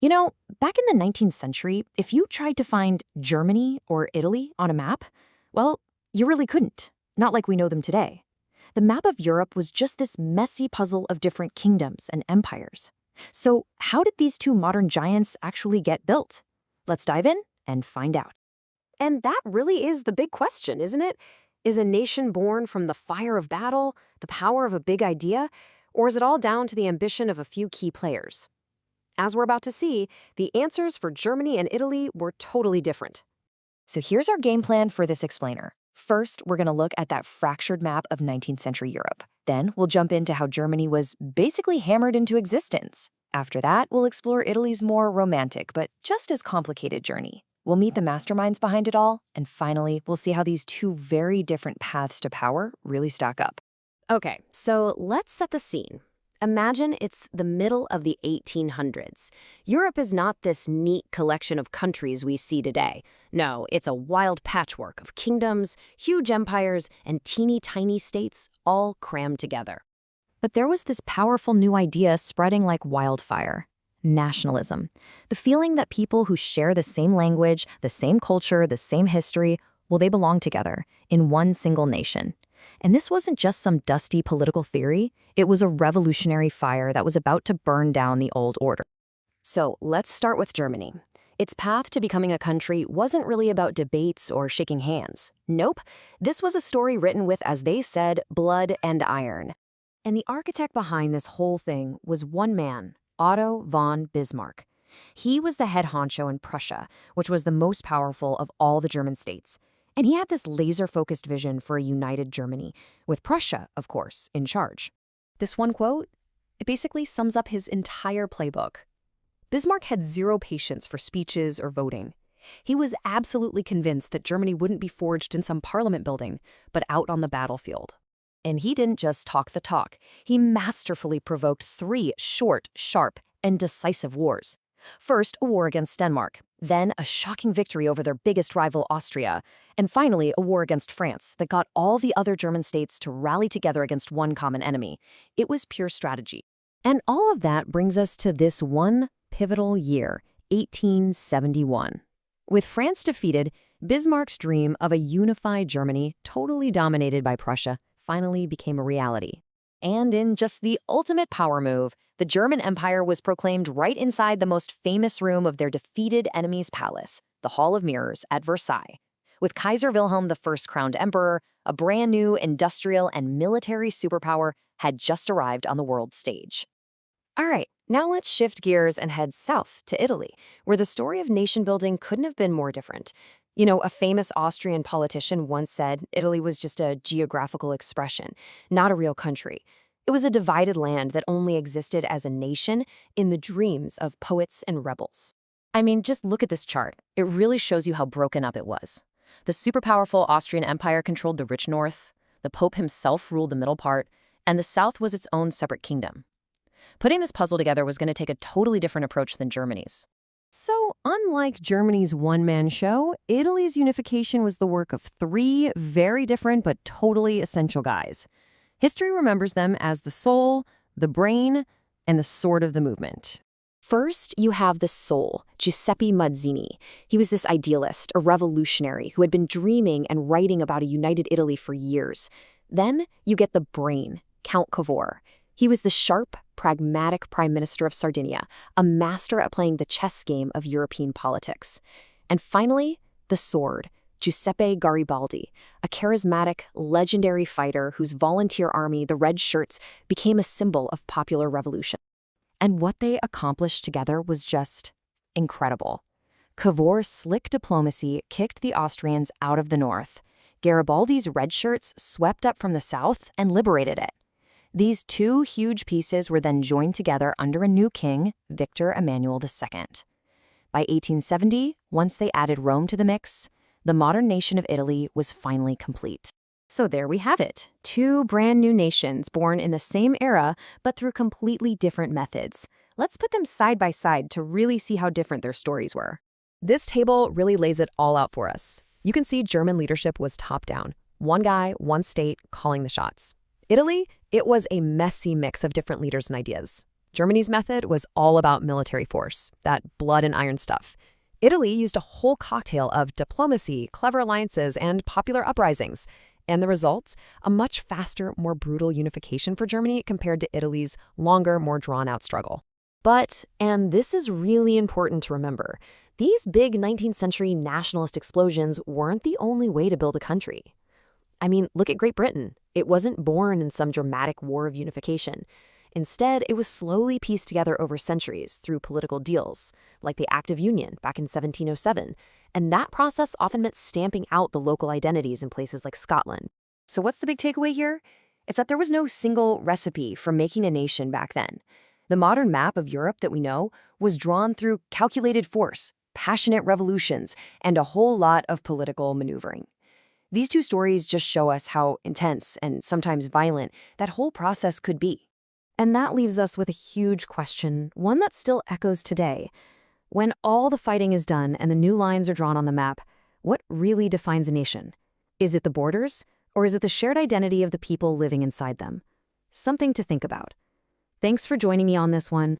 You know, back in the 19th century, if you tried to find Germany or Italy on a map, well, you really couldn't. Not like we know them today. The map of Europe was just this messy puzzle of different kingdoms and empires. So, how did these two modern giants actually get built? Let's dive in and find out. And that really is the big question, isn't it? Is a nation born from the fire of battle, the power of a big idea, or is it all down to the ambition of a few key players? As we're about to see, the answers for Germany and Italy were totally different. So here's our game plan for this explainer. First, we're going to look at that fractured map of 19th century Europe. Then we'll jump into how Germany was basically hammered into existence. After that, we'll explore Italy's more romantic but just as complicated journey. We'll meet the masterminds behind it all, and finally, we'll see how these two very different paths to power really stack up. Okay, so let's set the scene. Imagine it's the middle of the 1800s. Europe is not this neat collection of countries we see today. No, it's a wild patchwork of kingdoms, huge empires, and teeny tiny states all crammed together. But there was this powerful new idea spreading like wildfire. Nationalism. The feeling that people who share the same language, the same culture, the same history, well, they belong together in one single nation. And this wasn't just some dusty political theory, it was a revolutionary fire that was about to burn down the old order. So let's start with Germany. Its path to becoming a country wasn't really about debates or shaking hands. Nope, this was a story written with, as they said, blood and iron. And the architect behind this whole thing was one man, Otto von Bismarck. He was the head honcho in Prussia, which was the most powerful of all the German states. And he had this laser-focused vision for a united Germany, with Prussia, of course, in charge. This one quote, it basically sums up his entire playbook. Bismarck had zero patience for speeches or voting. He was absolutely convinced that Germany wouldn't be forged in some parliament building, but out on the battlefield. And he didn't just talk the talk. He masterfully provoked 3 short, sharp, and decisive wars. First, a war against Denmark, then a shocking victory over their biggest rival, Austria, and finally a war against France that got all the other German states to rally together against one common enemy. It was pure strategy. And all of that brings us to this one pivotal year, 1871. With France defeated, Bismarck's dream of a unified Germany, totally dominated by Prussia, finally became a reality. And in just the ultimate power move, the German Empire was proclaimed right inside the most famous room of their defeated enemy's palace, the Hall of Mirrors at Versailles. With Kaiser Wilhelm I crowned emperor, a brand new industrial and military superpower had just arrived on the world stage. All right, now let's shift gears and head south to Italy, where the story of nation building couldn't have been more different. You know, a famous Austrian politician once said Italy was just a geographical expression, not a real country. It was a divided land that only existed as a nation in the dreams of poets and rebels. I mean, just look at this chart. It really shows you how broken up it was. The super-powerful Austrian Empire controlled the rich north, the Pope himself ruled the middle part, and the south was its own separate kingdom. Putting this puzzle together was going to take a totally different approach than Germany's. So, unlike Germany's one-man show, Italy's unification was the work of 3 very different but totally essential guys. History remembers them as the soul, the brain, and the sword of the movement. First, you have the soul, Giuseppe Mazzini. He was this idealist, a revolutionary who had been dreaming and writing about a united Italy for years. Then, you get the brain, Count Cavour. He was the sharp, pragmatic Prime Minister of Sardinia, a master at playing the chess game of European politics. And finally, the sword, Giuseppe Garibaldi, a charismatic, legendary fighter whose volunteer army, the Red Shirts, became a symbol of popular revolution. And what they accomplished together was just incredible. Cavour's slick diplomacy kicked the Austrians out of the north. Garibaldi's Red Shirts swept up from the south and liberated it. These 2 huge pieces were then joined together under a new king, Victor Emmanuel II. By 1870, once they added Rome to the mix, the modern nation of Italy was finally complete. So there we have it, 2 brand new nations born in the same era, but through completely different methods. Let's put them side by side to really see how different their stories were. This table really lays it all out for us. You can see German leadership was top-down. One guy, one state, calling the shots. Italy, it was a messy mix of different leaders and ideas. Germany's method was all about military force, that blood and iron stuff. Italy used a whole cocktail of diplomacy, clever alliances, and popular uprisings. And the results? A much faster, more brutal unification for Germany compared to Italy's longer, more drawn-out struggle. But, and this is really important to remember, these big 19th century nationalist explosions weren't the only way to build a country. I mean, look at Great Britain. It wasn't born in some dramatic war of unification. Instead, it was slowly pieced together over centuries through political deals, like the Act of Union back in 1707, and that process often meant stamping out the local identities in places like Scotland. So what's the big takeaway here? It's that there was no single recipe for making a nation back then. The modern map of Europe that we know was drawn through calculated force, passionate revolutions, and a whole lot of political maneuvering. These two stories just show us how intense and sometimes violent that whole process could be. And that leaves us with a huge question, one that still echoes today. When all the fighting is done and the new lines are drawn on the map, what really defines a nation? Is it the borders, or is it the shared identity of the people living inside them? Something to think about. Thanks for joining me on this one.